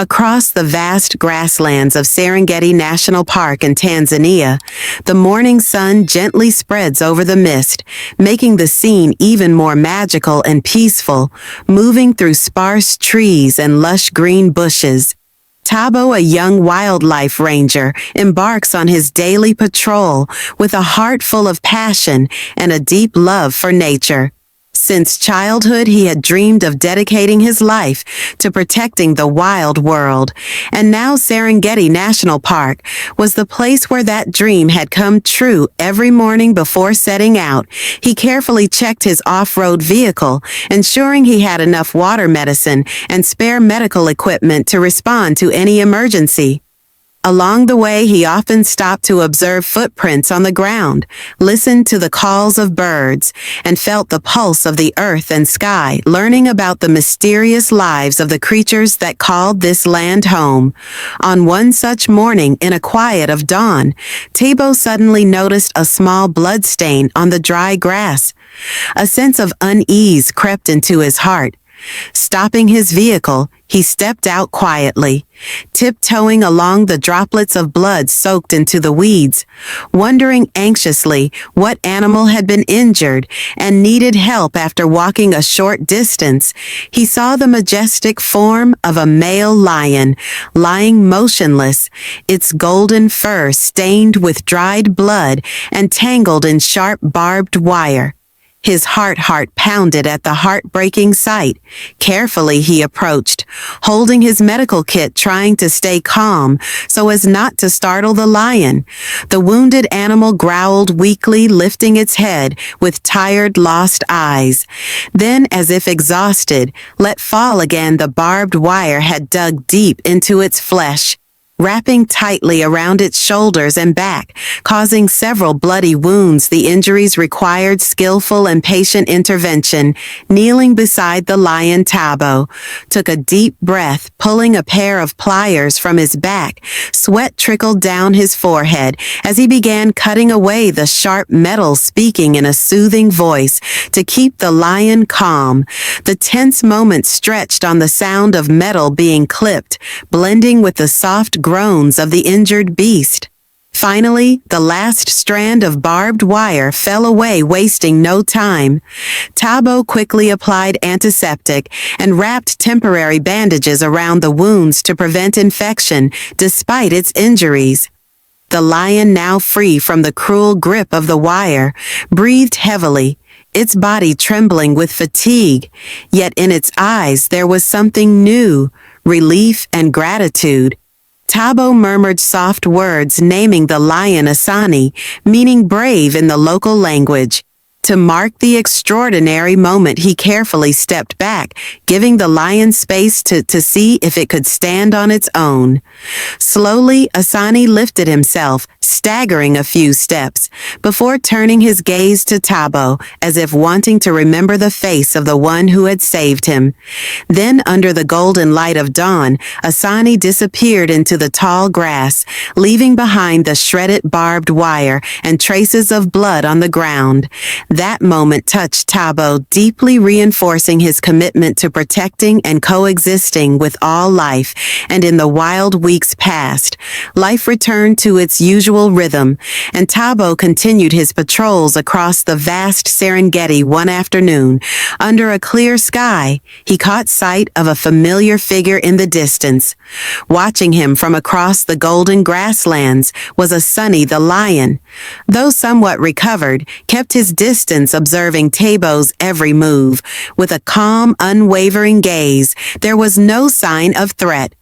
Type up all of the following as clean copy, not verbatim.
Across the vast grasslands of Serengeti National Park in Tanzania, the morning sun gently spreads over the mist, making the scene even more magical and peaceful, moving through sparse trees and lush green bushes. Tabo, a young wildlife ranger, embarks on his daily patrol with a heart full of passion and a deep love for nature. Since childhood, he had dreamed of dedicating his life to protecting the wild world, and now Serengeti National Park was the place where that dream had come true. Every morning before setting out, he carefully checked his off-road vehicle, ensuring he had enough water, medicine, and spare medical equipment to respond to any emergency. Along the way, he often stopped to observe footprints on the ground, listened to the calls of birds, and felt the pulse of the earth and sky, learning about the mysterious lives of the creatures that called this land home. On one such morning, in a quiet of dawn, Tabo suddenly noticed a small blood stain on the dry grass. A sense of unease crept into his heart. Stopping his vehicle, he stepped out quietly, tiptoeing along the droplets of blood soaked into the weeds, wondering anxiously what animal had been injured and needed help. After walking a short distance, he saw the majestic form of a male lion lying motionless, its golden fur stained with dried blood and tangled in sharp barbed wire. His heart pounded at the heartbreaking sight. Carefully he approached, holding his medical kit, trying to stay calm so as not to startle the lion. The wounded animal growled weakly, lifting its head with tired, lost eyes. Then, as if exhausted, let fall again. The barbed wire had dug deep into its flesh, wrapping tightly around its shoulders and back, causing several bloody wounds. The injuries required skillful and patient intervention. Kneeling beside the lion, Tabo took a deep breath, pulling a pair of pliers from his back. Sweat trickled down his forehead as he began cutting away the sharp metal, speaking in a soothing voice to keep the lion calm. The tense moment stretched on the sound of metal being clipped, blending with the soft groans of the injured beast. Finally, the last strand of barbed wire fell away, wasting no time. Tabo quickly applied antiseptic and wrapped temporary bandages around the wounds to prevent infection despite its injuries. The lion, now free from the cruel grip of the wire, breathed heavily, its body trembling with fatigue. Yet in its eyes there was something new, relief and gratitude. Tabo murmured soft words naming the lion Assani, meaning brave in the local language. To mark the extraordinary moment, he carefully stepped back, giving the lion space to see if it could stand on its own. Slowly, Assani lifted himself, staggering a few steps, before turning his gaze to Tabo, as if wanting to remember the face of the one who had saved him. Then, under the golden light of dawn, Assani disappeared into the tall grass, leaving behind the shredded barbed wire and traces of blood on the ground. That moment touched Tabo deeply, reinforcing his commitment to protecting and coexisting with all life. And in the wild weeks past, life returned to its usual rhythm, and Tabo continued his patrols across the vast Serengeti. One afternoon, under a clear sky, he caught sight of a familiar figure in the distance. Watching him from across the golden grasslands was Assani the lion. Though somewhat recovered, kept his distance, observing Tabo's every move. With a calm, unwavering gaze, there was no sign of threat,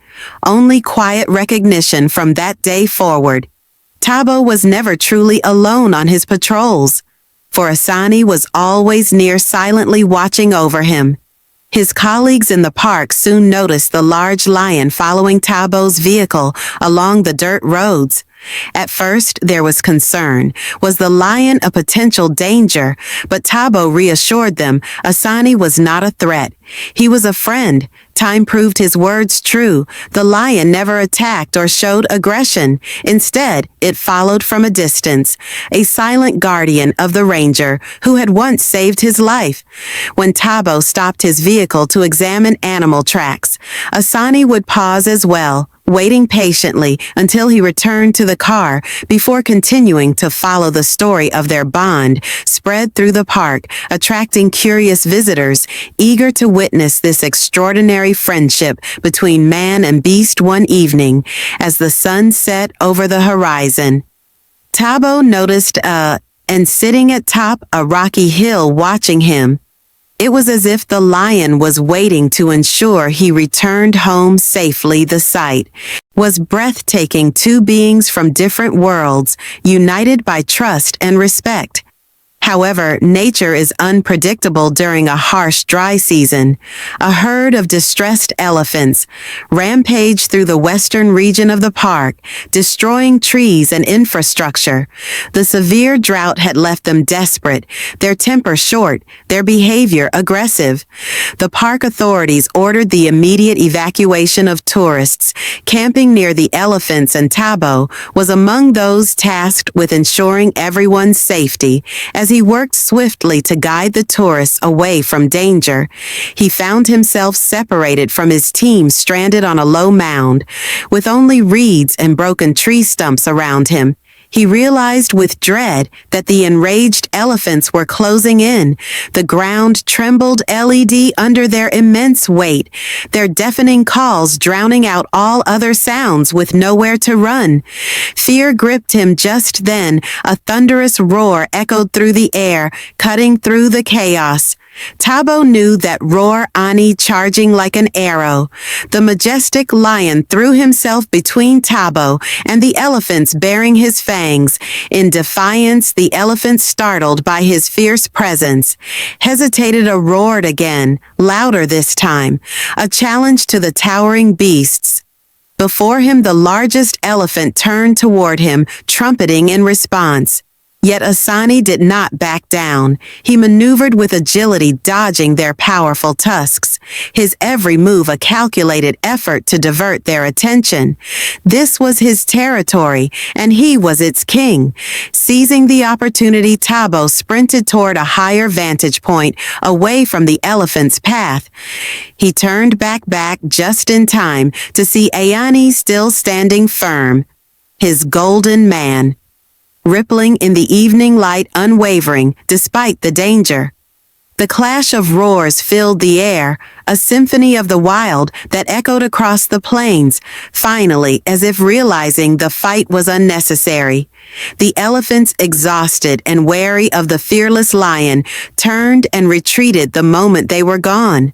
only quiet recognition. From that day forward, Tabo was never truly alone on his patrols, for Assani was always near, silently watching over him. His colleagues in the park soon noticed the large lion following Tabo's vehicle along the dirt roads. At first, there was concern. Was the lion a potential danger? But Tabo reassured them Assani was not a threat. He was a friend. Time proved his words true. The lion never attacked or showed aggression. Instead, it followed from a distance, a silent guardian of the ranger who had once saved his life. When Tabo stopped his vehicle to examine animal tracks, Assani would pause as well, waiting patiently until he returned to the car before continuing to follow the story of their bond spread through the park, attracting curious visitors eager to witness this extraordinary friendship between man and beast one evening as the sun set over the horizon. Tabo noticed and sitting atop a rocky hill watching him. It was as if the lion was waiting to ensure he returned home safely. The sight was breathtaking. Two beings from different worlds, united by trust and respect. However, nature is unpredictable during a harsh dry season. A herd of distressed elephants rampaged through the western region of the park, destroying trees and infrastructure. The severe drought had left them desperate, their temper short, their behavior aggressive. The park authorities ordered the immediate evacuation of tourists. Camping near the elephants, and Tabo was among those tasked with ensuring everyone's safety. As he worked swiftly to guide the tourists away from danger, he found himself separated from his team, stranded on a low mound, with only reeds and broken tree stumps around him. He realized with dread that the enraged elephants were closing in. The ground trembled LED under their immense weight, their deafening calls drowning out all other sounds with nowhere to run. Fear gripped him just then. A thunderous roar echoed through the air, cutting through the chaos. Tabo knew that roar, Ani charging like an arrow. The majestic lion threw himself between Tabo and the elephants bearing his fangs. In defiance, the elephant, startled by his fierce presence, hesitated and roared again, louder this time, a challenge to the towering beasts. Before him, the largest elephant turned toward him, trumpeting in response. Yet Assani did not back down. He maneuvered with agility, dodging their powerful tusks, his every move a calculated effort to divert their attention. This was his territory, and he was its king. Seizing the opportunity, Tabo sprinted toward a higher vantage point, away from the elephant's path. He turned back just in time to see Ayani still standing firm, his golden man, rippling in the evening light, unwavering despite the danger. The clash of roars filled the air, a symphony of the wild that echoed across the plains. Finally, as if realizing the fight was unnecessary, the elephants, exhausted and wary of the fearless lion, turned and retreated the moment they were gone.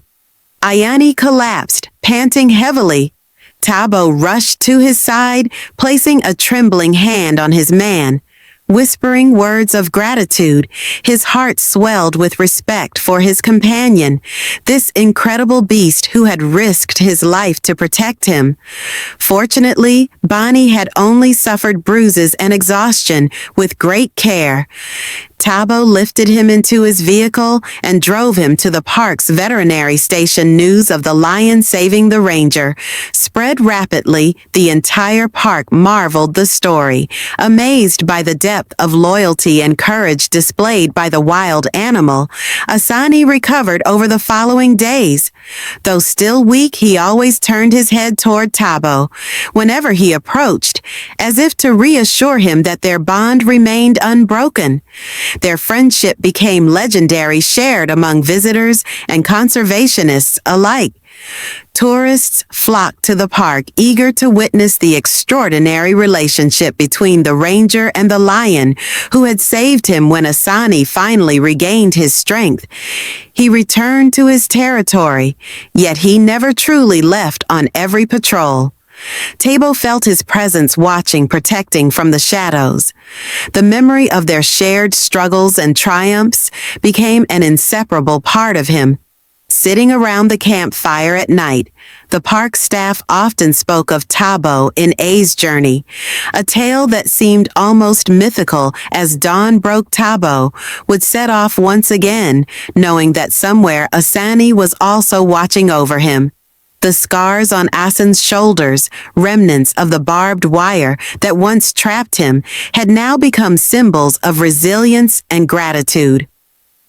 Ayani collapsed, panting heavily. Tabo rushed to his side, placing a trembling hand on his man, whispering words of gratitude. His heart swelled with respect for his companion, this incredible beast who had risked his life to protect him. Fortunately, Bonnie had only suffered bruises and exhaustion. With great care, Tabo lifted him into his vehicle and drove him to the park's veterinary station. News of the lion saving the ranger spread rapidly. The entire park marveled the story, amazed by the depth of loyalty and courage displayed by the wild animal. Assani recovered over the following days. Though still weak, he always turned his head toward Tabo whenever he approached, as if to reassure him that their bond remained unbroken. Their friendship became legendary, shared among visitors and conservationists alike. Tourists flocked to the park, eager to witness the extraordinary relationship between the ranger and the lion who had saved him. When Assani finally regained his strength, he returned to his territory, yet he never truly left on every patrol. Tabo felt his presence, watching, protecting from the shadows. The memory of their shared struggles and triumphs became an inseparable part of him. Sitting around the campfire at night, the park staff often spoke of Tabo in A's journey, a tale that seemed almost mythical as dawn broke. Tabo would set off once again, knowing that somewhere Assani was also watching over him. The scars on Assani's shoulders, remnants of the barbed wire that once trapped him, had now become symbols of resilience and gratitude.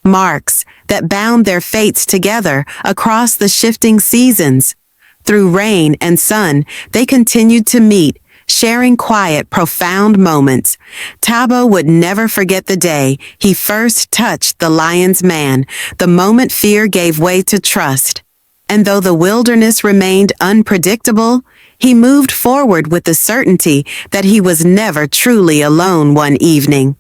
Marks that bound their fates together across the shifting seasons. Through rain and sun, they continued to meet, sharing quiet, profound moments. Tabo would never forget the day he first touched the lion's man, the moment fear gave way to trust. And though the wilderness remained unpredictable, he moved forward with the certainty that he was never truly alone. One evening,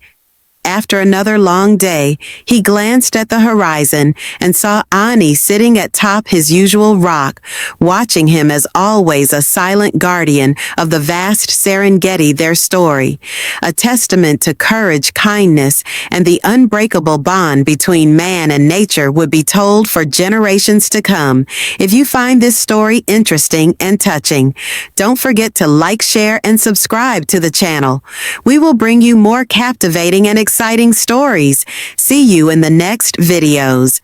after another long day, he glanced at the horizon and saw Ani sitting atop his usual rock, watching him as always, a silent guardian of the vast Serengeti. Their story, a testament to courage, kindness, and the unbreakable bond between man and nature, would be told for generations to come. If you find this story interesting and touching, don't forget to like, share, and subscribe to the channel. We will bring you more captivating and exciting stories. See you in the next videos.